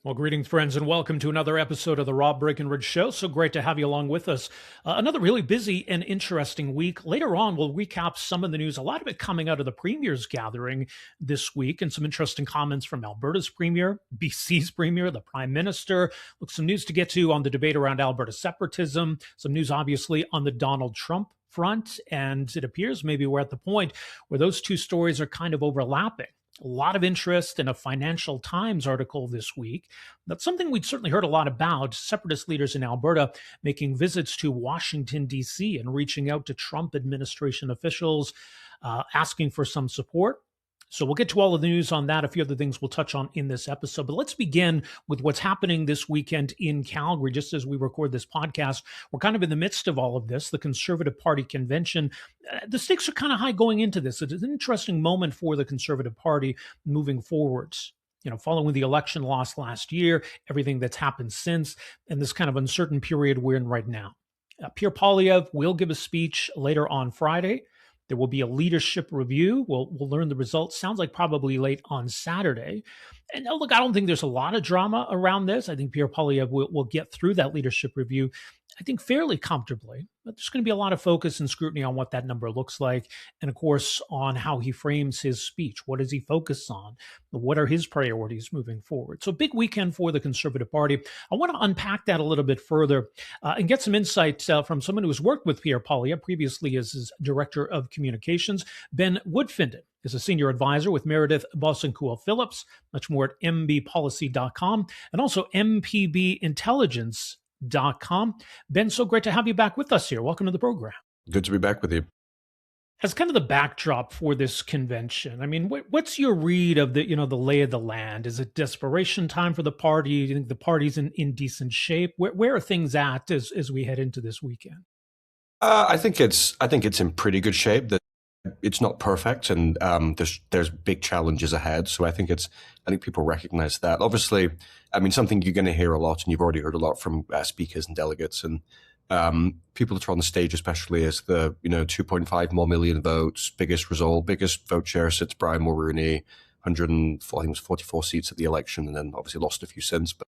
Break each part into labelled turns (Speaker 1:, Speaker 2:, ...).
Speaker 1: Well, greetings, friends, and welcome to another episode of the Rob Breakenridge Show. So great to have you along with us. Another really busy and interesting week. Later on, we'll recap some of the news, a lot of it coming out of the Premier's gathering this week, and some interesting comments from Alberta's Premier, BC's Premier, the Prime Minister. Look, some news to get to on the debate around Alberta separatism, some news, obviously, on the Donald Trump front, and it appears maybe we're at the point where those two stories are kind of overlapping. A lot of interest in a Financial Times article this week. That's something we'd certainly heard a lot about. Separatist leaders in Alberta making visits to Washington, D.C. and reaching out to Trump administration officials, asking for some support. So we'll get to all of the news on that, a few other things we'll touch on in this episode. But let's begin with what's happening this weekend in Calgary. Just as we record this podcast, we're kind of in the midst of all of this, the Conservative Party convention. The stakes are kind of high going into this. It's an interesting moment for the Conservative Party moving forwards. Following the election loss last year, everything that's happened since, and this kind of uncertain period we're in right now. Pierre Poilievre will give a speech later on Friday. There will be a leadership review. We'll learn the results. Sounds like probably late on Saturday. And look, I don't think there's a lot of drama around this. I think Pierre Poilievre will get through that leadership review, I think, fairly comfortably. But there's going to be a lot of focus and scrutiny on what that number looks like. And of course, on how he frames his speech. What does he focus on? What are his priorities moving forward? So big weekend for the Conservative Party. I want to unpack that a little bit further and get some insight from someone who's worked with Pierre Poilievre previously as his Director of Communications. Ben Woodfinden is a senior advisor with Meredith, Boessenkool, Phillips, much more at mbpolicy.com, and also mpbintelligence.com. Ben, so great to have you back with us here. Welcome to the program.
Speaker 2: Good to be back with you.
Speaker 1: As kind of the backdrop for this convention, I mean, what's your read of the lay of the land? Is it desperation time for the party? Do you think the party's in decent shape? Where are things at as we head into this weekend?
Speaker 2: I think it's in pretty good shape. That it's not perfect, and there's big challenges ahead. So I think people recognize that. Obviously, I mean, something you're going to hear a lot, and you've already heard a lot from speakers and delegates, and people that are on the stage, especially, is the 2.5 more million votes, biggest vote share since Brian Mulroney, 104, I think it was 44 seats at the election, and then obviously lost a few since. But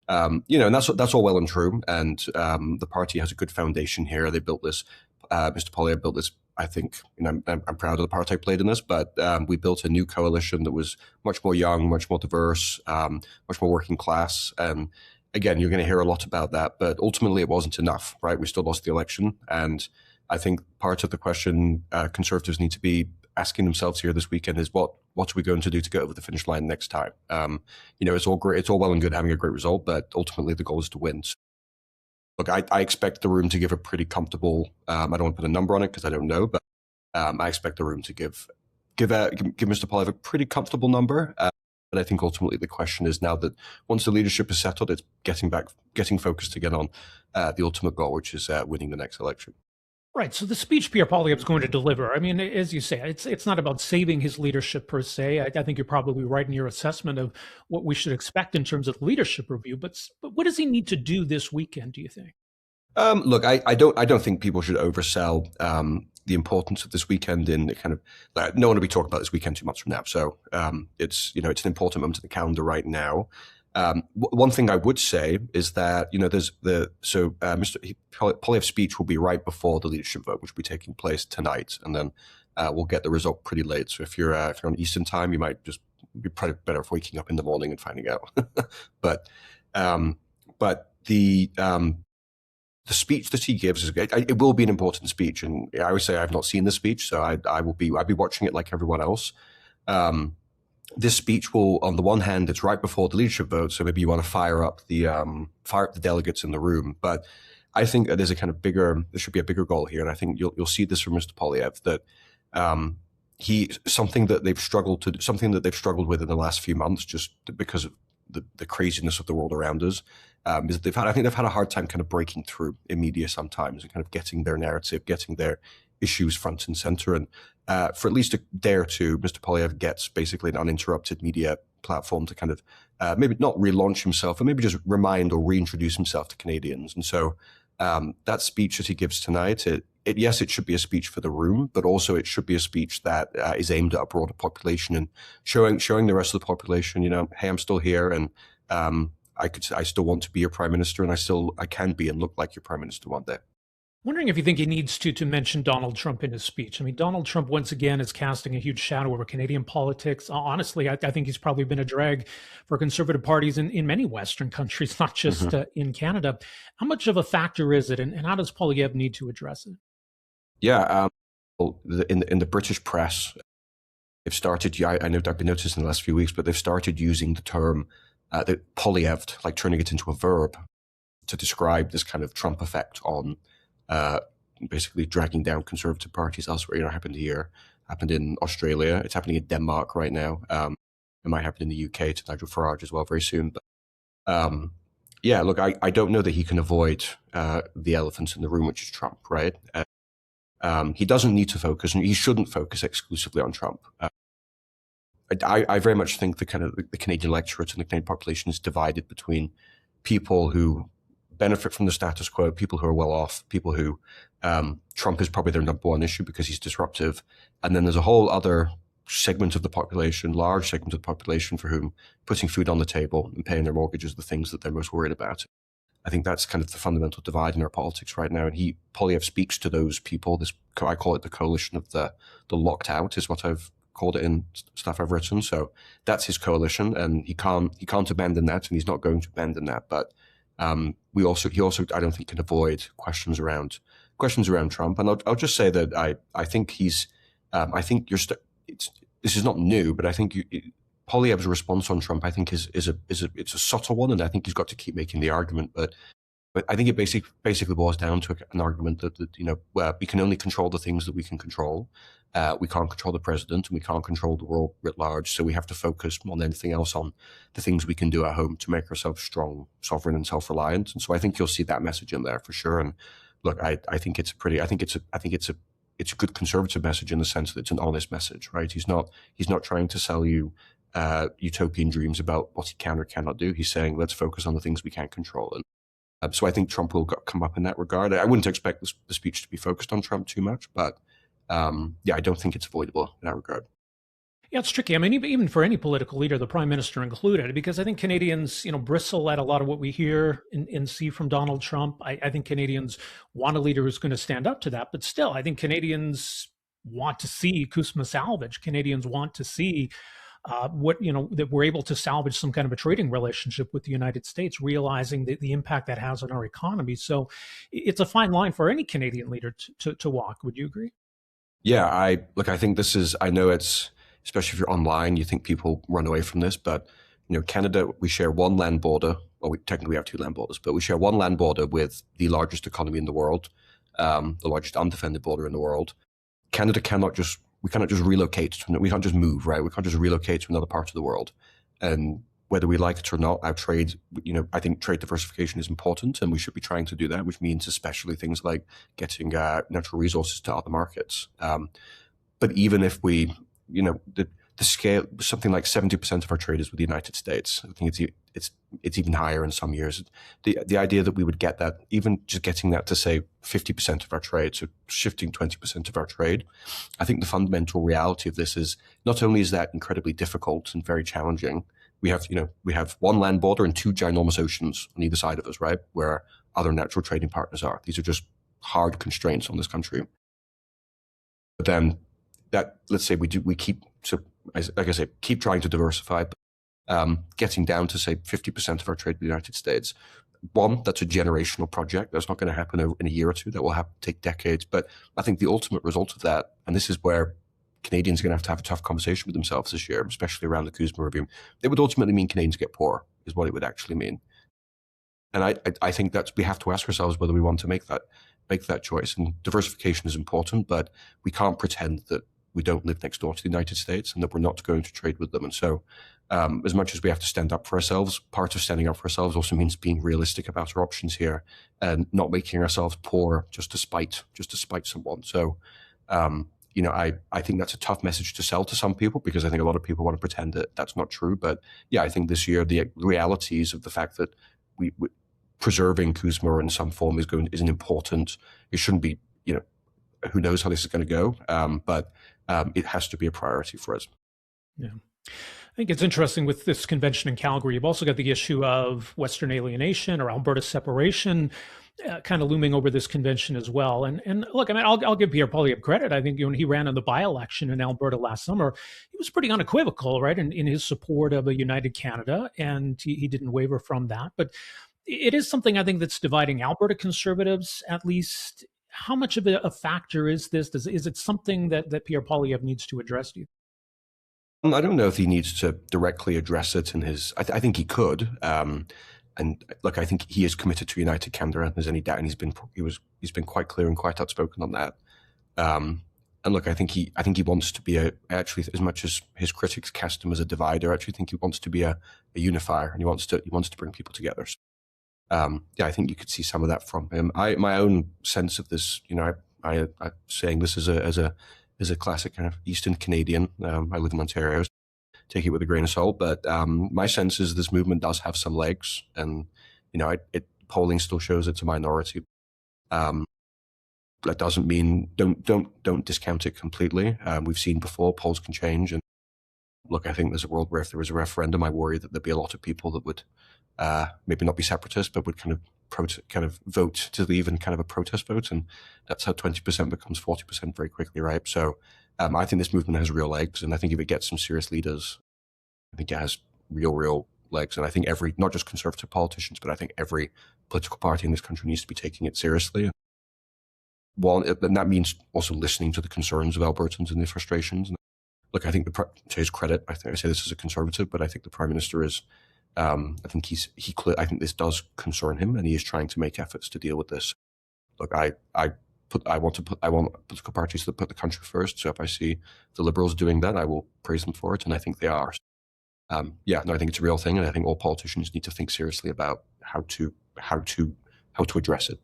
Speaker 2: and that's all well and true, and the party has a good foundation here. They built this. Mr. Poilievre built this. I think I'm proud of the part I played in this, but we built a new coalition that was much more young, much more diverse, much more working class. And again, you're going to hear a lot about that, but ultimately it wasn't enough, right? We still lost the election, and I think part of the question Conservatives need to be asking themselves here this weekend is what are we going to do to get over the finish line next time? It's all great, it's all well and good having a great result, but ultimately the goal is to win. So, look, I expect the room to give a pretty comfortable. I don't want to put a number on it because I don't know, but I expect the room to give Mr. Poilievre a pretty comfortable number. But I think ultimately the question is now that once the leadership is settled, it's getting focused again on the ultimate goal, which is winning the next election.
Speaker 1: Right. So the speech Pierre Poilievre is going to deliver, I mean, as you say, it's not about saving his leadership per se. I think you're probably right in your assessment of what we should expect in terms of the leadership review. But what does he need to do this weekend, do you think?
Speaker 2: Look, I don't think people should oversell the importance of this weekend in kind of no one will be talking about this weekend 2 months from now. So it's an important moment in the calendar right now. One thing I would say is that Mr. Poilievre's speech will be right before the leadership vote, which will be taking place tonight, and then we'll get the result pretty late. So if you're on Eastern time, you might just be probably better off waking up in the morning and finding out. But the speech that he gives it will be an important speech, and I always say I've not seen the speech, so I'll be watching it like everyone else. This speech will, on the one hand, it's right before the leadership vote, so maybe you want to fire up the delegates in the room. But I think there's there should be a bigger goal here, and I think you'll see this from Mr. Poilievre that something that they've struggled with in the last few months, just because of the craziness of the world around us, is they've had a hard time kind of breaking through in media sometimes and kind of getting their narrative, getting their issues front and center. And for at least a day or two, Mr. Poilievre gets basically an uninterrupted media platform to kind of maybe not relaunch himself, but maybe just remind or reintroduce himself to Canadians. And so that speech that he gives tonight, yes, it should be a speech for the room, but also it should be a speech that is aimed at a broader population and showing the rest of the population, hey, I'm still here, and I still want to be your prime minister, and I can be and look like your prime minister one day.
Speaker 1: Wondering if you think he needs to mention Donald Trump in his speech. I mean, Donald Trump once again is casting a huge shadow over Canadian politics. Honestly, I think he's probably been a drag for conservative parties in many Western countries, not just in Canada. How much of a factor is it, and how does Poilievre need to address it?
Speaker 2: Yeah, well, in the British press, they've started. I know I've been noticing in the last few weeks, but they've started using the term the Poilievre, like turning it into a verb, to describe this kind of Trump effect on basically dragging down conservative parties elsewhere. It happened here, happened in Australia. It's happening in Denmark right now. It might happen in the UK to Nigel Farage as well very soon. But yeah, look, I don't know that he can avoid the elephant in the room, which is Trump, right? He doesn't need to focus, and he shouldn't focus exclusively on Trump. I very much think the Canadian electorate and the Canadian population is divided between people who benefit from the status quo, people who are well off, people who Trump is probably their number one issue because he's disruptive. And then there's a whole other segment of the population, large segment of the population, for whom putting food on the table and paying their mortgages are the things that they're most worried about. I think that's kind of the fundamental divide in our politics right now. And Poilievre speaks to those people. I call it the coalition of the locked out, is what I've called it in stuff I've written. So that's his coalition, and he can't abandon that, and he's not going to abandon that. But he also I don't think can avoid questions around Trump. And I'll just say that I think this is not new, but I think Poilievre's response on Trump, I think, is a subtle one, and I think he's got to keep making the argument. But I think it basically boils down to an argument that we can only control the things that we can control. We can't control the president, and we can't control the world writ large. So we have to focus more than anything else on the things we can do at home to make ourselves strong, sovereign, and self-reliant. And so I think you'll see that message in there for sure. And look, I think it's a good conservative message in the sense that it's an honest message, right? He's not trying to sell you utopian dreams about what he can or cannot do. He's saying, let's focus on the things we can control. And so I think Trump will come up in that regard. I wouldn't expect the speech to be focused on Trump too much, but I don't think it's avoidable in that regard.
Speaker 1: Yeah, it's tricky. I mean, even for any political leader, the prime minister included, because I think Canadians, bristle at a lot of what we hear and see from Donald Trump. I think Canadians want a leader who's going to stand up to that. But still, I think Canadians want to see CUSMA salvage. Canadians want to see that we're able to salvage some kind of a trading relationship with the United States, realizing the impact that has on our economy. So it's a fine line for any Canadian leader to walk. Would you agree?
Speaker 2: Yeah, I think I know it's, especially if you're online, you think people run away from this, but Canada, we share one land border. Well, technically we have two land borders, but we share one land border with the largest economy in the world, the largest undefended border in the world. Canada we cannot just relocate. We can't just move, right? We can't just relocate to another part of the world. And whether we like it or not, our trade, I think trade diversification is important, and we should be trying to do that, which means especially things like getting natural resources to other markets. But even if we, the scale, something like 70% of our trade is with the United States. I think it's even higher in some years. The idea that we would get that, even just getting that to say 50% of our trade, so shifting 20% of our trade, I think the fundamental reality of this is not only is that incredibly difficult and very challenging. We have one land border and two ginormous oceans on either side of us, right, where other natural trading partners are. These are just hard constraints on this country. But then let's say we keep, so like I say, keep trying to diversify, getting down to say 50% of our trade with the United States. One, that's a generational project. That's not going to happen in a year or two. That will take decades. But I think the ultimate result of that, and this is where Canadians are going to have a tough conversation with themselves this year, especially around the CUSMA review. It would ultimately mean Canadians get poor, is what it would actually mean. And I think that we have to ask ourselves whether we want to make that choice. And diversification is important, but we can't pretend that we don't live next door to the United States and that we're not going to trade with them. And so as much as we have to stand up for ourselves, part of standing up for ourselves also means being realistic about our options here and not making ourselves poor just to spite someone. So, I think that's a tough message to sell to some people, because I think a lot of people want to pretend that that's not true. But yeah, I think this year, the realities of the fact that we preserving CUSMA in some form is an important, it shouldn't be, who knows how this is going to go. But it has to be a priority for us.
Speaker 1: Yeah. I think it's interesting with this convention in Calgary. You've also got the issue of Western alienation or Alberta separation kind of looming over this convention as well. And look, I mean, I'll give Pierre Poilievre credit. I think when he ran in the by-election in Alberta last summer, he was pretty unequivocal, right, in his support of a united Canada, and he didn't waver from that. But it is something I think that's dividing Alberta conservatives, at least. How much of a factor is this? Is it something that Pierre Poilievre needs to address? Do you?
Speaker 2: I don't know if he needs to directly address it in his. I think he could. And look, I think he is committed to United Canada. And there's any doubt, and he's been quite clear and quite outspoken on that. And look, I think he wants to be actually, as much as his critics cast him as a divider, I actually think he wants to be a unifier, and he wants to bring people together. So, yeah, I think you could see some of that from him. My own sense of this, I'm saying this as a classic kind of Eastern Canadian. I live in Ontario. Take it with a grain of salt, but my sense is this movement does have some legs, and polling still shows it's a minority. That doesn't mean don't discount it completely. We've seen before polls can change, and look, I think there's a world where if there was a referendum, I worry that there'd be a lot of people that would maybe not be separatist, but would kind of vote to leave in kind of a protest vote, and that's how 20% becomes 40% very quickly, right? So I think this movement has real legs, and I think if it gets some serious leaders, I think it has real legs. And I think not just conservative politicians, but I think every political party in this country needs to be taking it seriously. And that means also listening to the concerns of Albertans and their frustrations. And look, I think to his credit, I say this as a conservative, but I think the Prime Minister is. I think I think this does concern him, and he is trying to make efforts to deal with this. Look, I want political parties that put the country first. So if I see the Liberals doing that, I will praise them for it, and I think they are. I think it's a real thing, and I think all politicians need to think seriously about how to address it.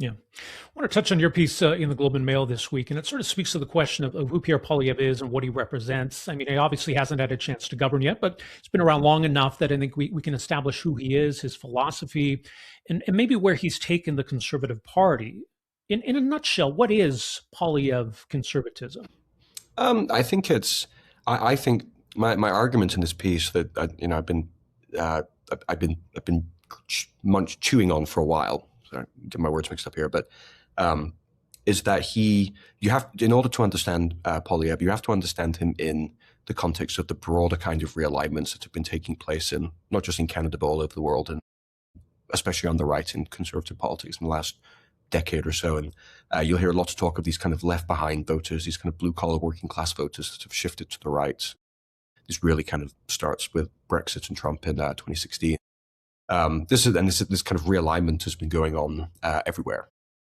Speaker 1: Yeah. I want to touch on your piece in the Globe and Mail this week, and it sort of speaks to the question of who Pierre Poilievre is and what he represents. I mean, he obviously hasn't had a chance to govern yet, but he's been around long enough that I think we can establish who he is, his philosophy, and maybe where he's taken the Conservative Party. In a nutshell, what is Poilievre conservatism?
Speaker 2: I think I think my argument in this piece that I've been chewing on for a while. Sorry, get my words mixed up here, but is that in order to understand Poilievre, you have to understand him in the context of the broader kind of realignments that have been taking place in not just in Canada but all over the world, and especially on the right in conservative politics in the last decade or so. And you'll hear lots of talk of these kind of left behind voters, these kind of blue collar working class voters that have shifted to the right. This really kind of starts with Brexit and Trump in 2016. This kind of realignment has been going on everywhere,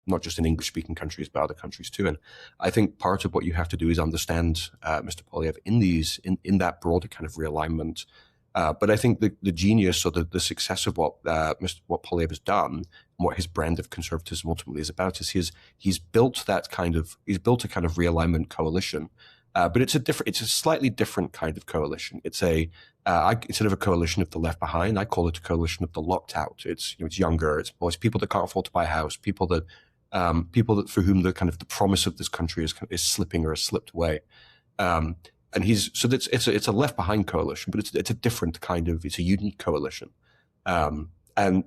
Speaker 2: not just in English-speaking countries, but other countries too. And I think part of what you have to do is understand Mr. Poilievre in that broader kind of realignment. But I think the genius or the success of what Poilievre has done, and what his brand of conservatism ultimately is about, is he's built a kind of realignment coalition. But it's a slightly different kind of coalition. It's instead of a coalition of the left behind, I call it a coalition of the locked out. It's younger. It's people that can't afford to buy a house. People that for whom the promise of this country is slipping or has slipped away. And it's a left behind coalition, but it's a different kind of, it's a unique coalition. And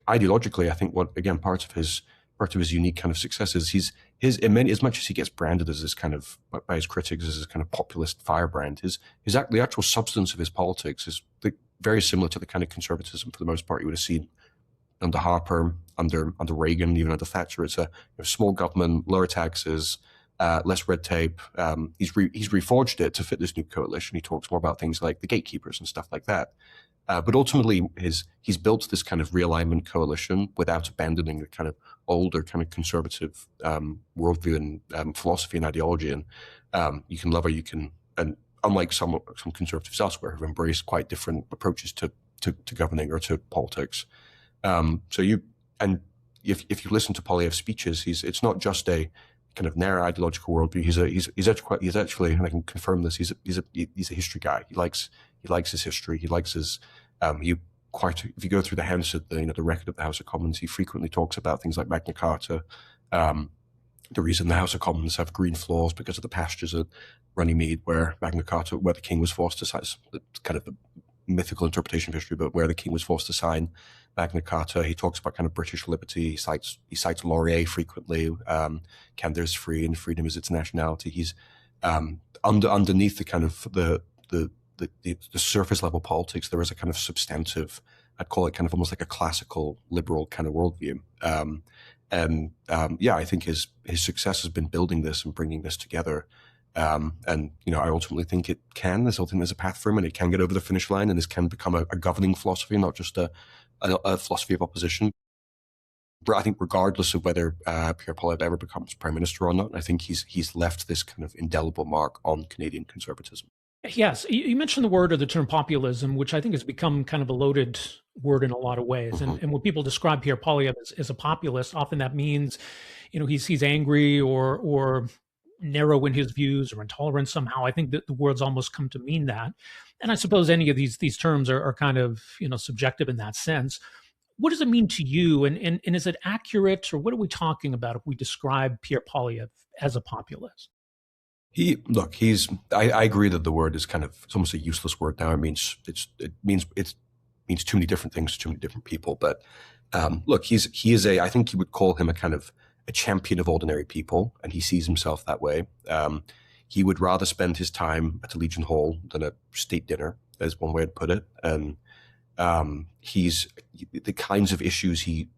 Speaker 2: ideologically, I think part of his unique kind of success is as much as he gets branded as this kind of, by his critics, as this kind of populist firebrand, the actual substance of his politics is very similar to the kind of conservatism, for the most part, you would have seen under Harper, under Reagan, even under Thatcher. It's a small government, lower taxes, less red tape. He's reforged it to fit this new coalition. He talks more about things like the gatekeepers and stuff like that. But ultimately, he's built this kind of realignment coalition without abandoning the kind of older, kind of conservative worldview and philosophy and ideology. And you can love or you can, and unlike some conservatives elsewhere who've embraced quite different approaches to governing or to politics. If you listen to Poilievre's speeches, it's not just a kind of narrow ideological worldview. He's actually, and I can confirm this, he's a history guy. He likes his history. He likes his if you go through the record of the House of Commons, he frequently talks about things like Magna Carta, the reason the House of Commons have green floors because of the pastures at Runnymede, where Magna Carta, where the king was forced to sign. It's kind of the mythical interpretation of history, but where the king was forced to sign Magna Carta. He talks about kind of British liberty. He cites Laurier frequently. Canada is free, and freedom is its nationality. He's underneath the kind of the surface level politics. There is a kind of substantive, I'd call it kind of almost like a classical liberal kind of worldview. I think his success has been building this and bringing this together. I ultimately think it can. There's a path for him, and it can get over the finish line, and this can become a governing philosophy, not just a philosophy of opposition. But I think regardless of whether Pierre Poilievre ever becomes prime minister or not, I think he's left this kind of indelible mark on Canadian conservatism.
Speaker 1: Yes, you mentioned the word or the term populism, which I think has become kind of a loaded word in a lot of ways.
Speaker 2: Mm-hmm.
Speaker 1: And when people describe Pierre Poilievre as a populist, often that means, he's angry or narrow in his views or intolerant somehow. I think that the words almost come to mean that. And I suppose any of these terms are kind of, subjective in that sense. What does it mean to you? And is it accurate, or what are we talking about if we describe Pierre Poilievre as a populist?
Speaker 2: I agree that the word is it's almost a useless word now. It means too many different things to too many different people. But I think you would call him a kind of a champion of ordinary people, and he sees himself that way. He would rather spend his time at a Legion Hall than a state dinner. There's one way to put it. And he's the kinds of issues the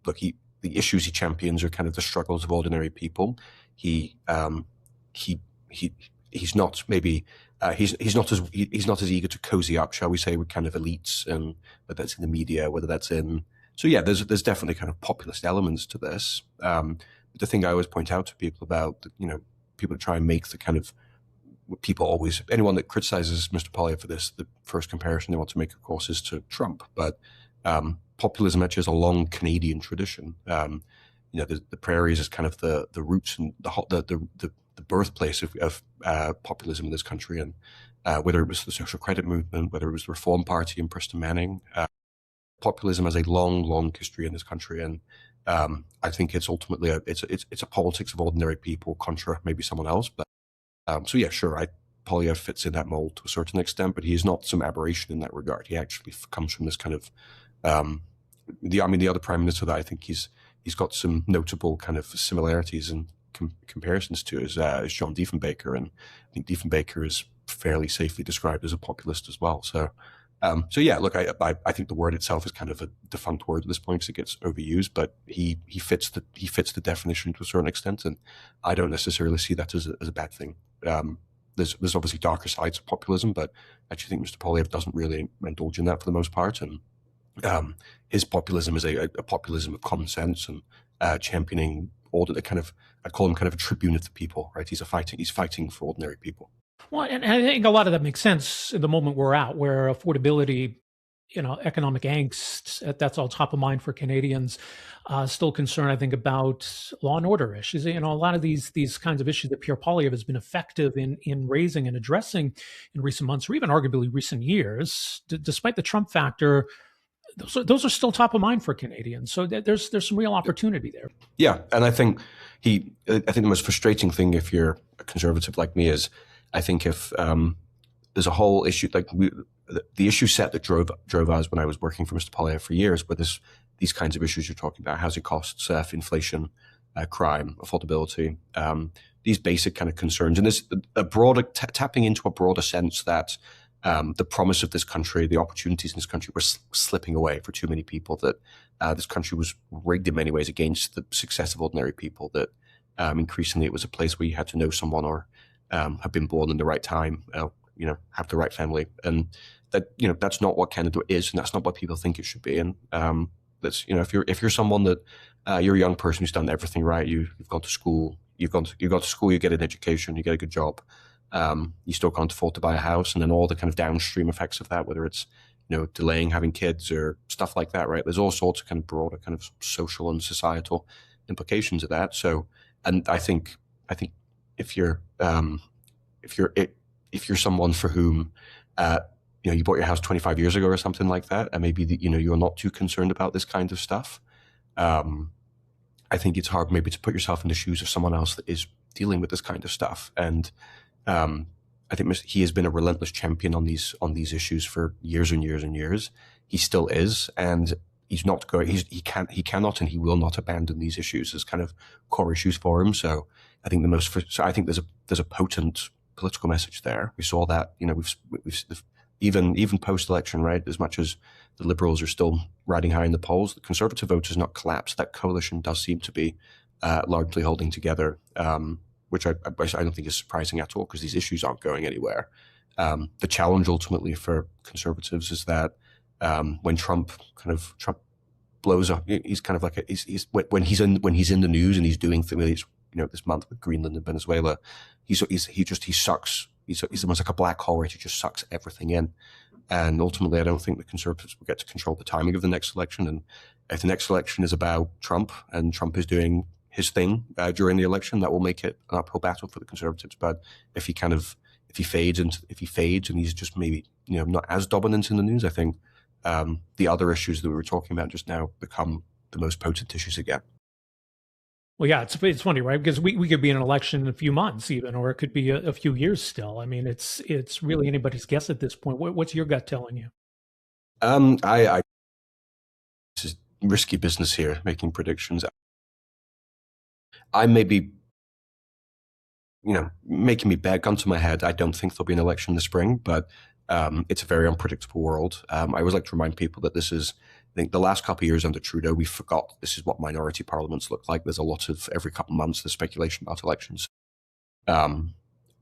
Speaker 2: issues he champions are kind of the struggles of ordinary people. He's not as eager to cozy up, shall we say, with kind of elites, and whether that's in the media, whether that's in. So yeah, there's definitely kind of populist elements to this. The thing I always point out to people about, people try and make the kind of anyone that criticizes Mr. Poilievre for this, the first comparison they want to make, of course, is to Trump. But populism actually has a long Canadian tradition. The prairies is kind of the roots and the birthplace of populism in this country. And whether it was the social credit movement, whether it was the Reform Party and Preston Manning, populism has a long history in this country. And I think it's ultimately it's a politics of ordinary people contra maybe someone else. But Poilievre fits in that mold to a certain extent, but he is not some aberration in that regard. He actually comes from this kind of the other prime minister that I think he's got some notable kind of similarities and comparisons to is John Diefenbaker, and I think Diefenbaker is fairly safely described as a populist as well. I think the word itself is kind of a defunct word at this point because it gets overused, but he fits the definition to a certain extent, and I don't necessarily see that as a bad thing. There's obviously darker sides of populism, but I actually think Mr. Poilievre doesn't really indulge in that for the most part, and his populism is a populism of common sense and championing I'd call him kind of a tribune of the people, right? He's fighting for ordinary people.
Speaker 1: Well, and I think a lot of that makes sense in the moment we're at, where affordability, economic angst, that's all top of mind for Canadians. Still concerned, I think, about law and order issues. A lot of these kinds of issues that Pierre Poilievre has been effective in raising and addressing in recent months, or even arguably recent years, despite the Trump factor. Those are still top of mind for Canadians. So there's some real opportunity there.
Speaker 2: Yeah, and I think the most frustrating thing if you're a conservative like me is, I think if there's a whole issue like the issue set that drove us when I was working for Mr. Poilievre for years, were these kinds of issues you're talking about: housing costs, inflation, crime, affordability, these basic kind of concerns, and this a broader tapping into a broader sense that. The promise of this country, the opportunities in this country were slipping away for too many people, that this country was rigged in many ways against the success of ordinary people, that increasingly it was a place where you had to know someone or have been born in the right time, have the right family. And that's not what Canada is, and that's not what people think it should be. And that's, if you're someone that you're a young person who's done everything right, you've gone to school, you get an education, you get a good job. You still can't afford to buy a house, and then all the kind of downstream effects of that, whether it's delaying having kids or stuff like that, right? There's all sorts of kind of broader kind of social and societal implications of that. So, and I think if you're someone for whom you bought your house 25 years ago or something like that, and maybe you're not too concerned about this kind of stuff, I think it's hard maybe to put yourself in the shoes of someone else that is dealing with this kind of stuff. And I think he has been a relentless champion on these issues for years and years and years. He still is, and he's not going. He cannot, and he will not abandon these issues as kind of core issues for him. So I think I think there's a potent political message there. We saw that, we've even post election, right? As much as the Liberals are still riding high in the polls, the Conservative vote has not collapsed. That coalition does seem to be largely holding together, which I don't think is surprising at all, because these issues aren't going anywhere. The challenge ultimately for Conservatives is that when Trump blows up, he's kind of like when he's in the news and he's doing things, this month with Greenland and Venezuela, he sucks. He's almost like a black hole where he just sucks everything in. And ultimately, I don't think the Conservatives will get to control the timing of the next election. And if the next election is about Trump and Trump is doing his thing during the election, that will make it an uphill battle for the Conservatives. But if he fades and he's just maybe not as dominant in the news, I think the other issues that we were talking about just now become the most potent issues again.
Speaker 1: Well, yeah, it's funny, right? Because we could be in an election in a few months even, or it could be a few years still. I mean, it's really anybody's guess at this point. What's your gut telling you?
Speaker 2: I this is risky business here, making predictions. I may be, making me bet, gun to my head. I don't think there'll be an election this spring, but it's a very unpredictable world. I always like to remind people that I think the last couple of years under Trudeau, we forgot this is what minority parliaments look like. There's a lot of, every couple of months, there's speculation about elections. I'm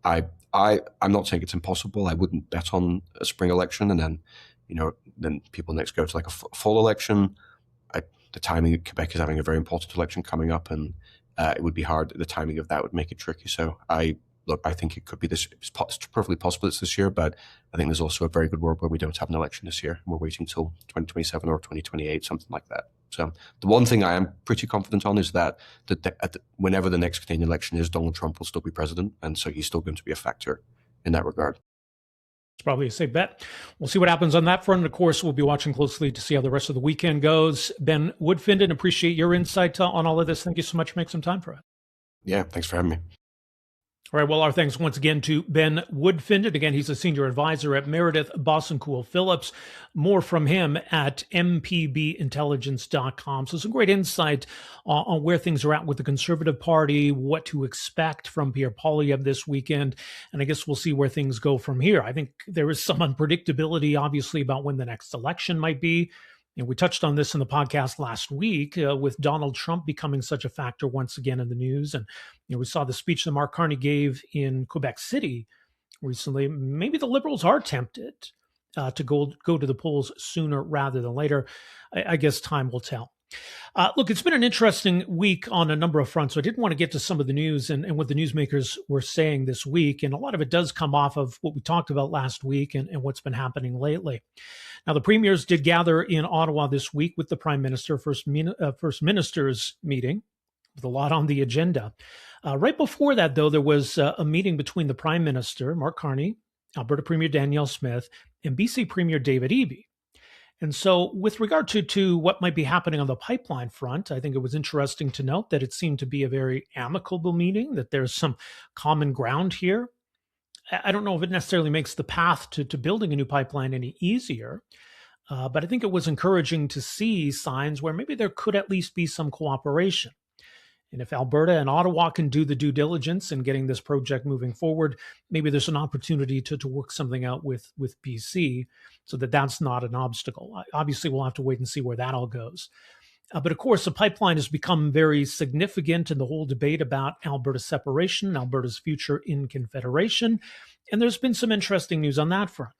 Speaker 2: not saying it's impossible. I wouldn't bet on a spring election, and then people next go to like a fall election. The timing, Quebec is having a very important election coming up, and it would be hard. The timing of that would make it tricky. So I think it could be this. It's perfectly possible it's this year, but I think there's also a very good world where we don't have an election this year. We're waiting till 2027 or 2028, something like that. So the one thing I am pretty confident on is that whenever the next Canadian election is, Donald Trump will still be president, and so he's still going to be a factor in that regard.
Speaker 1: It's probably a safe bet. We'll see what happens on that front. And of course, we'll be watching closely to see how the rest of the weekend goes. Ben Woodfinden, appreciate your insight on all of this. Thank you so much for making some time for it.
Speaker 2: Yeah, thanks for having me.
Speaker 1: All right, well, our thanks once again to Ben Woodfinden. Again, he's a senior advisor at Meredith, Boessenkool, Phillips. More from him at mpbintelligence.com. So some great insight on where things are at with the Conservative Party, what to expect from Pierre Poilievre this weekend, and I guess we'll see where things go from here. I think there is some unpredictability, obviously, about when the next election might be. We touched on this in the podcast last week with Donald Trump becoming such a factor once again in the news. And we saw the speech that Mark Carney gave in Quebec City recently. Maybe the Liberals are tempted to go to the polls sooner rather than later. I guess time will tell. Look, it's been an interesting week on a number of fronts. So I did want to get to some of the news and what the newsmakers were saying this week. And a lot of it does come off of what we talked about last week and what's been happening lately. Now, the premiers did gather in Ottawa this week with the Prime Minister, First Minister's meeting, with a lot on the agenda. Right before that, though, there was a meeting between the Prime Minister, Mark Carney, Alberta Premier Danielle Smith, and BC Premier David Eby. And so with regard to what might be happening on the pipeline front, I think it was interesting to note that it seemed to be a very amicable meeting, that there's some common ground here. I don't know if it necessarily makes the path to building a new pipeline any easier, but I think it was encouraging to see signs where maybe there could at least be some cooperation. And if Alberta and Ottawa can do the due diligence in getting this project moving forward, maybe there's an opportunity to work something out with BC so that that's not an obstacle. Obviously, we'll have to wait and see where that all goes. But of course, the pipeline has become very significant in the whole debate about Alberta's separation, Alberta's future in Confederation. And there's been some interesting news on that front.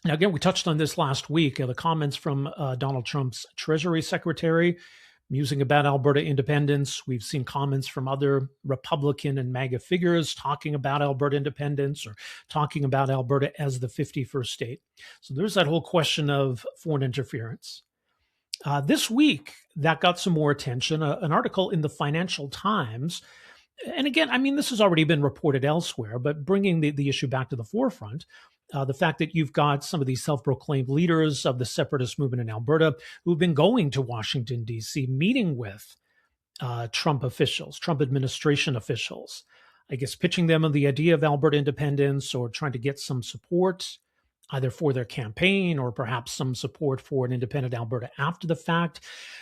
Speaker 1: Now, again, we touched on this last week, the comments from Donald Trump's Treasury Secretary musing about Alberta independence. We've seen comments from other Republican and MAGA figures talking about Alberta independence or talking about Alberta as the 51st state. So there's that whole question of foreign interference. This week, that got some more attention. An article in the Financial Times, and again, I mean, this has already been reported elsewhere, but bringing the issue back to the forefront, the fact that you've got some of these self-proclaimed leaders of the separatist movement in Alberta who've been going to Washington, D.C., meeting with Trump officials, Trump administration officials, I guess pitching them on the idea of Alberta independence or trying to get some support either for their campaign or perhaps some support for an independent Alberta after the fact.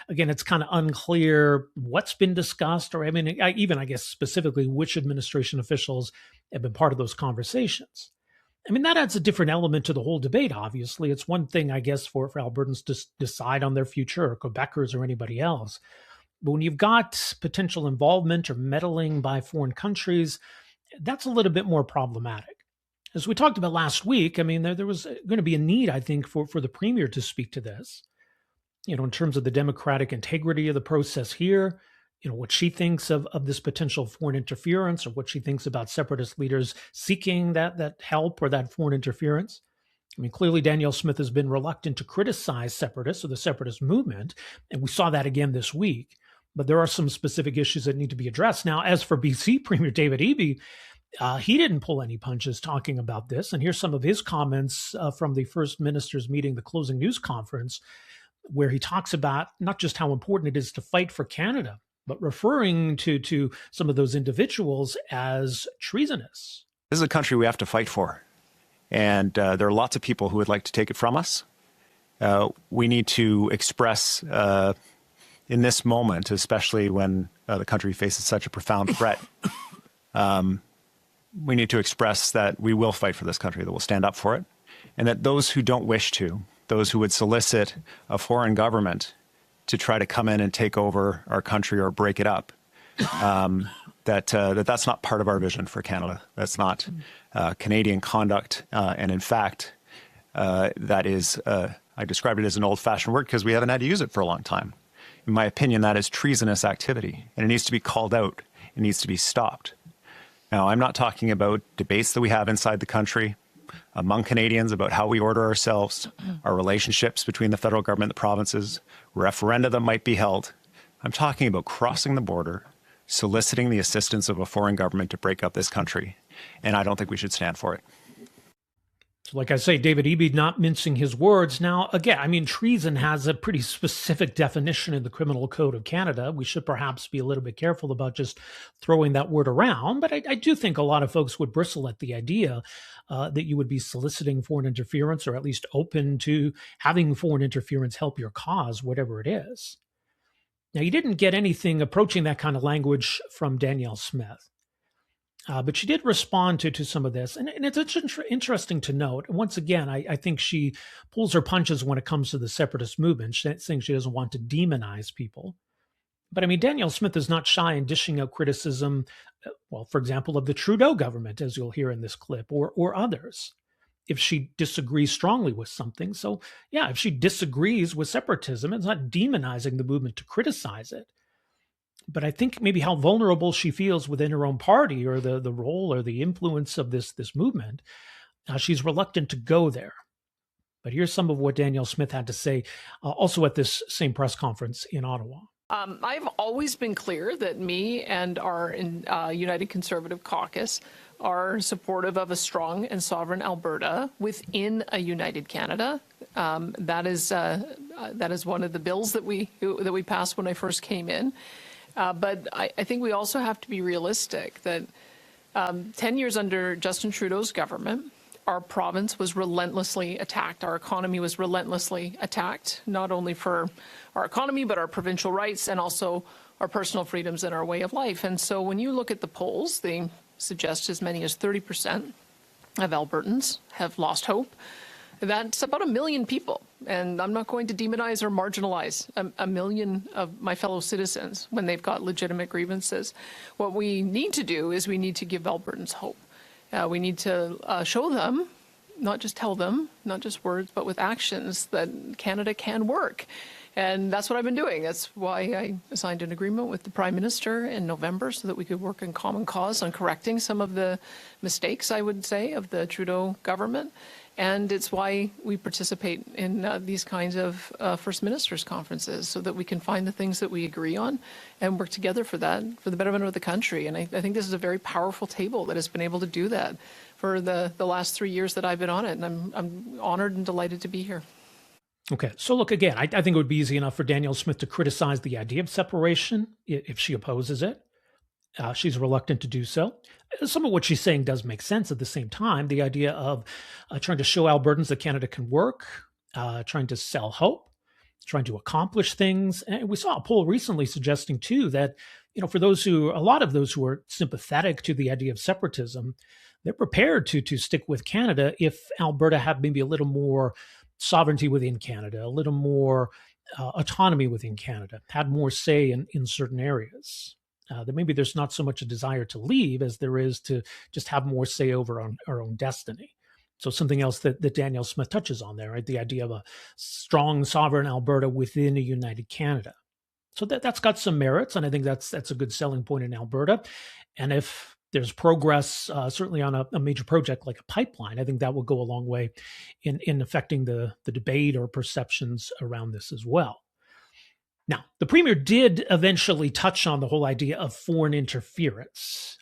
Speaker 1: Again, it's kind of unclear what's been discussed, or I mean, I guess specifically which administration officials have been part of those conversations. I mean, that adds a different element to the whole debate, obviously. It's one thing, I guess, for Albertans to decide on their future, or Quebecers or anybody else. But when you've got potential involvement or meddling by foreign countries, that's a little bit more problematic. As we talked about last week, I mean, there was going to be a need, I think, for the Premier to speak to this, in terms of the democratic integrity of the process here, what she thinks of this potential foreign interference, or what she thinks about separatist leaders seeking that help or that foreign interference. I mean, clearly Danielle Smith has been reluctant to criticize separatists or the separatist movement, and we saw that again this week. But there are some specific issues that need to be addressed. Now, as for BC Premier David Eby, he didn't pull any punches talking about this. And here's some of his comments from the First Minister's meeting, the closing news conference, where he talks about not just how important it is to fight for Canada, but referring to some of those individuals as treasonous.
Speaker 3: This is a country we have to fight for. And there are lots of people who would like to take it from us. We need to express in this moment, especially when the country faces such a profound threat, we need to express that we will fight for this country, that we'll stand up for it, and that those who don't wish to, those who would solicit a foreign government to try to come in and take over our country or break it up, that's not part of our vision for Canada. That's not Canadian conduct. And in fact, that is, I described it as an old-fashioned word because we haven't had to use it for a long time. In my opinion, that is treasonous activity, and it needs to be called out. It needs to be stopped. Now, I'm not talking about debates that we have inside the country among Canadians about how we order ourselves, our relationships between the federal government and the provinces, referenda that might be held. I'm talking about crossing the border, soliciting the assistance of a foreign government to break up this country, and I don't think we should stand for it.
Speaker 1: So like I say, David Eby not mincing his words. Now, again, I mean, treason has a pretty specific definition in the Criminal Code of Canada. We should perhaps be a little bit careful about just throwing that word around. But I do think a lot of folks would bristle at the idea that you would be soliciting foreign interference, or at least open to having foreign interference help your cause, whatever it is. Now, you didn't get anything approaching that kind of language from Danielle Smith. But she did respond to some of this. And it's interesting to note. Once again, I think she pulls her punches when it comes to the separatist movement, saying she doesn't want to demonize people. But I mean, Danielle Smith is not shy in dishing out criticism, well, for example, of the Trudeau government, as you'll hear in this clip, or others, if she disagrees strongly with something. So yeah, if she disagrees with separatism, it's not demonizing the movement to criticize it. But I think maybe how vulnerable she feels within her own party, or the role or the influence of this movement, she's reluctant to go there. But here's some of what Danielle Smith had to say also at this same press conference in Ottawa.
Speaker 4: I've always been clear that me and our United Conservative Caucus are supportive of a strong and sovereign Alberta within a united Canada. That is one of the bills that we passed when I first came in. But I think we also have to be realistic that 10 years under Justin Trudeau's government, our province was relentlessly attacked. Our economy was relentlessly attacked, not only for our economy, but our provincial rights and also our personal freedoms and our way of life. And so when you look at the polls, they suggest as many as 30% of Albertans have lost hope. That's about 1 million people. And I'm not going to demonize or marginalize a million of my fellow citizens when they've got legitimate grievances. What we need to do is we need to give Albertans hope. We need to show them, not just tell them, not just words, but with actions, that Canada can work. And that's what I've been doing. That's why I signed an agreement with the Prime Minister in November so that we could work in common cause on correcting some of the mistakes, I would say, of the Trudeau government. And it's why we participate in these kinds of First Ministers' conferences, so that we can find the things that we agree on and work together for that, for the betterment of the country. And I think this is a very powerful table that has been able to do that for the last 3 years that I've been on it. And I'm honored and delighted to be here.
Speaker 1: Okay. So look, again, I think it would be easy enough for Danielle Smith to criticize the idea of separation if she opposes it. She's reluctant to do so. Some of what she's saying does make sense at the same time. The idea of trying to show Albertans that Canada can work, trying to sell hope, trying to accomplish things. And we saw a poll recently suggesting, too, that, for a lot of those who are sympathetic to the idea of separatism, they're prepared to stick with Canada if Alberta had maybe a little more sovereignty within Canada, a little more autonomy within Canada, had more say in certain areas. That maybe there's not so much a desire to leave as there is to just have more say over our own destiny. So something else that Danielle Smith touches on there, right? The idea of a strong sovereign Alberta within a united Canada. So that's got some merits, and I think that's a good selling point in Alberta. And if there's progress, certainly on a major project like a pipeline, I think that will go a long way in affecting the debate or perceptions around this as well. Now, the Premier did eventually touch on the whole idea of foreign interference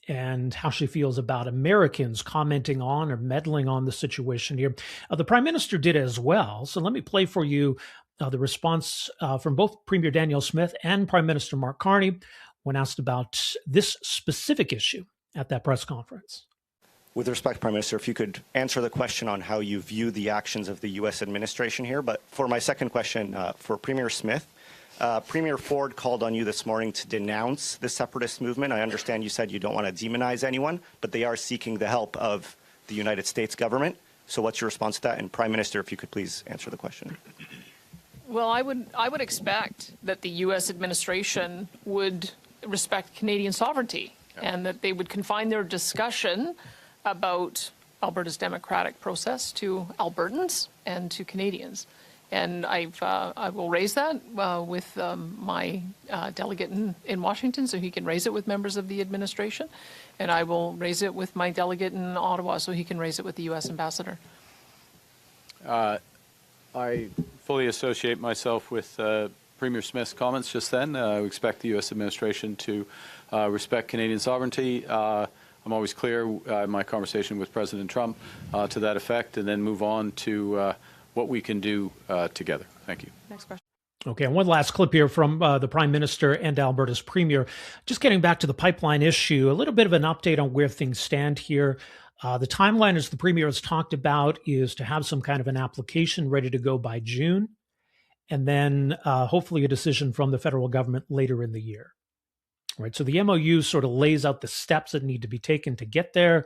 Speaker 1: and how she feels about Americans commenting on or meddling on the situation here. The Prime Minister did as well. So let me play for you the response from both Premier Danielle Smith and Prime Minister Mark Carney when asked about this specific issue at that press conference.
Speaker 5: With respect, Prime Minister, if you could answer the question on how you view the actions of the U.S. administration here. But for my second question, for Premier Smith, Premier Ford called on you this morning to denounce the separatist movement. I understand you said you don't want to demonize anyone, but they are seeking the help of the United States government. So what's your response to that? And Prime Minister, if you could please answer the question.
Speaker 4: Well, I would expect that the U.S. administration would respect Canadian sovereignty and that they would confine their discussion about Alberta's democratic process to Albertans and to Canadians. And I will raise that with my delegate in Washington so he can raise it with members of the administration. And I will raise it with my delegate in Ottawa so he can raise it with the U.S. ambassador.
Speaker 6: I fully associate myself with Premier Smith's comments just then. I expect the U.S. administration to respect Canadian sovereignty. I'm always clear in my conversation with President Trump to that effect, and then move on to what we can do together. Thank you. Next question.
Speaker 1: Okay, and one last clip here from the Prime Minister and Alberta's Premier. Just getting back to the pipeline issue, a little bit of an update on where things stand here. The timeline, as the Premier has talked about, is to have some kind of an application ready to go by June, and then hopefully a decision from the federal government later in the year. Right, so the MOU sort of lays out the steps that need to be taken to get there.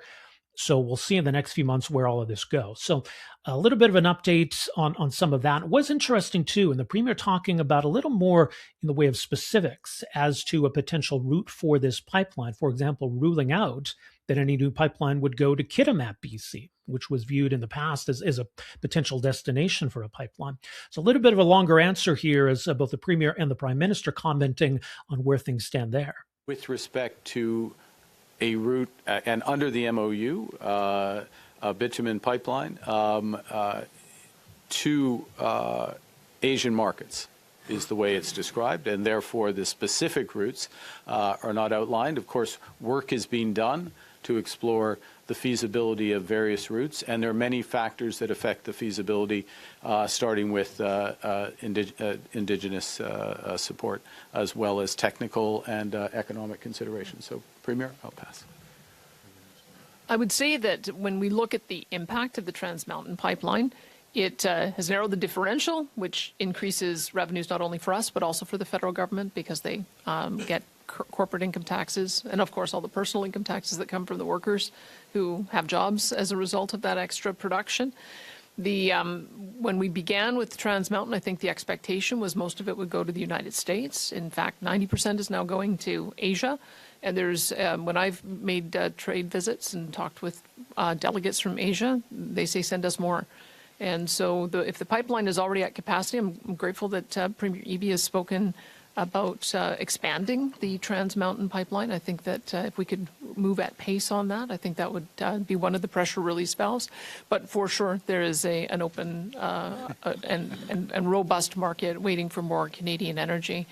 Speaker 1: So we'll see in the next few months where all of this goes. So a little bit of an update on some of that. It was interesting, too, and the Premier talking about a little more in the way of specifics as to a potential route for this pipeline. For example, ruling out that any new pipeline would go to Kitimat, BC, which was viewed in the past as a potential destination for a pipeline. So a little bit of a longer answer here as both the Premier and the Prime Minister commenting on where things stand there.
Speaker 6: With respect to a route, and under the MOU, a bitumen pipeline to Asian markets is the way it's described, and therefore the specific routes are not outlined. Of course, work is being done to explore the feasibility of various routes, and there are many factors that affect the feasibility, starting with Indigenous support, as well as technical and economic considerations. So, Premier, I'll pass.
Speaker 4: I would say that when we look at the impact of the Trans Mountain Pipeline, it has narrowed the differential, which increases revenues not only for us, but also for the federal government, because they get corporate income taxes, and of course all the personal income taxes that come from the workers who have jobs as a result of that extra production. When we began with Trans Mountain, I think the expectation was most of it would go to the United States. In fact, 90% is now going to Asia. And there's, when I've made trade visits and talked with delegates from Asia, they say send us more. And so if the pipeline is already at capacity, I'm grateful that Premier Eby has spoken about expanding the Trans Mountain Pipeline. I think that if we could move at pace on that, I think that would be one of the pressure release valves. But for sure, there is an open and robust market waiting for more Canadian energy.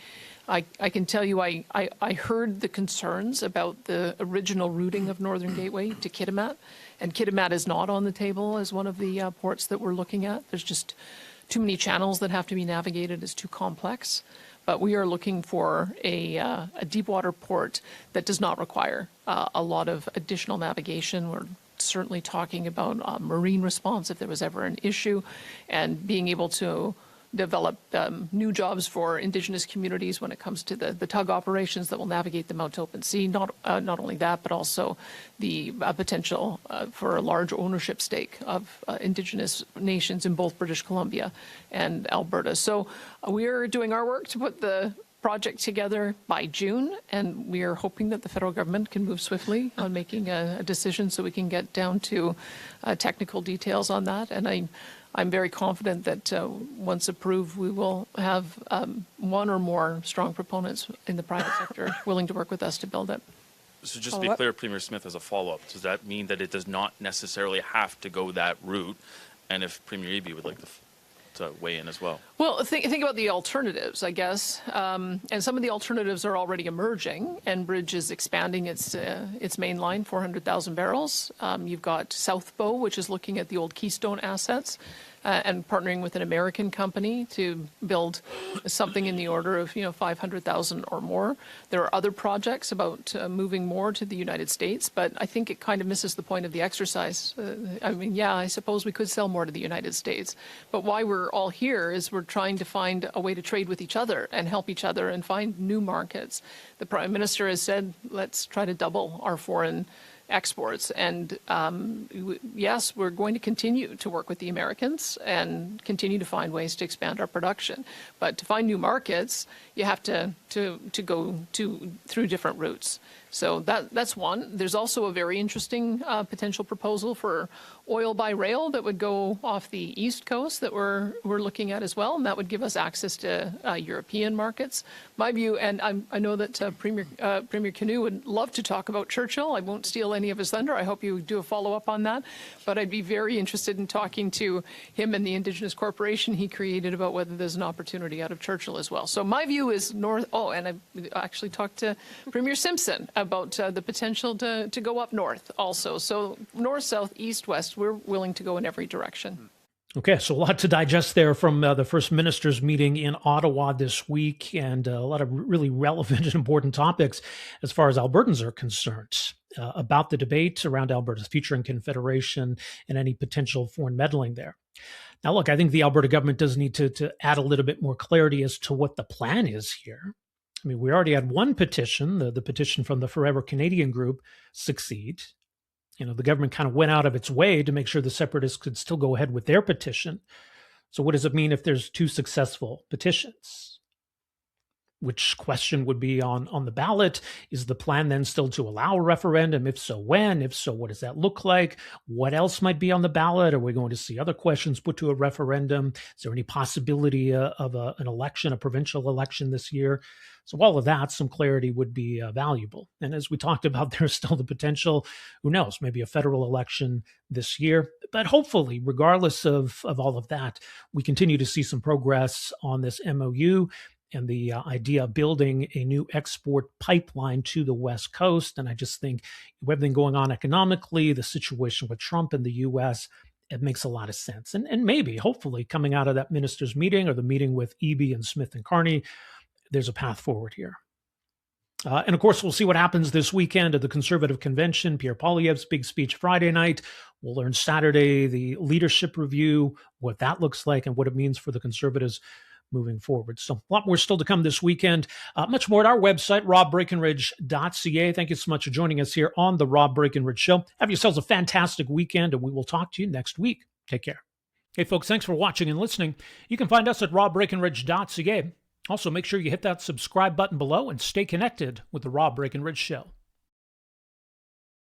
Speaker 4: I can tell you I heard the concerns about the original routing of Northern Gateway to Kitimat, and Kitimat is not on the table as one of the ports that we're looking at. There's just too many channels that have to be navigated. It's too complex. But we are looking for a deep water port that does not require a lot of additional navigation. We're certainly talking about marine response if there was ever an issue, and being able to develop new jobs for Indigenous communities when it comes to the tug operations that will navigate them out to open sea. Not only that, but also the potential for a large ownership stake of Indigenous nations in both British Columbia and Alberta. So we are doing our work to put the project together by June, and we are hoping that the federal government can move swiftly on making a decision so we can get down to technical details on that. And I'm very confident that once approved, we will have one or more strong proponents in the private sector willing to work with us to build it.
Speaker 7: So just to be clear, Premier Smith, as a follow-up, does that mean that it does not necessarily have to go that route? And if Premier Eby would like to weigh in as well.
Speaker 4: Well, think about the alternatives, I guess. And some of the alternatives are already emerging. Enbridge is expanding its main line, 400,000 barrels. You've got South Bow, which is looking at the old Keystone assets and partnering with an American company to build something in the order of 500,000 or more. There are other projects about moving more to the United States, but I think it kind of misses the point of the exercise. I suppose we could sell more to the United States, but why we're all here is we're trying to find a way to trade with each other and help each other and find new markets. The Prime Minister has said, let's try to double our foreign exports. And yes, we're going to continue to work with the Americans and continue to find ways to expand our production. But to find new markets, you have to go through different routes. So that's one. There's also a very interesting potential proposal for oil by rail that would go off the East Coast that we're looking at as well, and that would give us access to European markets. My view, and I know that Premier Canoe would love to talk about Churchill. I won't steal any of his thunder. I hope you do a follow-up on that. But I'd be very interested in talking to him and the Indigenous corporation he created about whether there's an opportunity out of Churchill as well. So my view is north. Oh, and I actually talked to Premier Simpson about the potential to go up north also. So north, south, east, west, we're willing to go in every direction.
Speaker 1: Okay, so a lot to digest there from the First Minister's meeting in Ottawa this week, and a lot of really relevant and important topics as far as Albertans are concerned about the debate around Alberta's future in Confederation and any potential foreign meddling there. Now, look, I think the Alberta government does need to add a little bit more clarity as to what the plan is here. I mean, we already had one petition, the petition from the Forever Canadian group, succeed. The government kind of went out of its way to make sure the separatists could still go ahead with their petition. So what does it mean if there's two successful petitions? Which question would be on the ballot? Is the plan then still to allow a referendum? If so, when? If so, what does that look like? What else might be on the ballot? Are we going to see other questions put to a referendum? Is there any possibility of an election, a provincial election this year? So all of that, some clarity would be valuable. And as we talked about, there's still the potential, who knows, maybe a federal election this year. But hopefully, regardless of all of that, we continue to see some progress on this MOU and the idea of building a new export pipeline to the West Coast. And I just think with everything going on economically, the situation with Trump and the U.S., it makes a lot of sense. And maybe, hopefully, coming out of that minister's meeting or the meeting with Eby and Smith and Carney, there's a path forward here. And of course, we'll see what happens this weekend at the Conservative Convention. Pierre Poilievre's big speech Friday night. We'll learn Saturday the leadership review, what that looks like and what it means for the Conservatives moving forward. So a lot more still to come this weekend. Much more at our website, robbreakenridge.ca. Thank you so much for joining us here on The Rob Breakenridge Show. Have yourselves a fantastic weekend, and we will talk to you next week. Take care. Hey, folks, thanks for watching and listening. You can find us at robbreakenridge.ca. Also, make sure you hit that subscribe button below and stay connected with The Rob Breakenridge Show.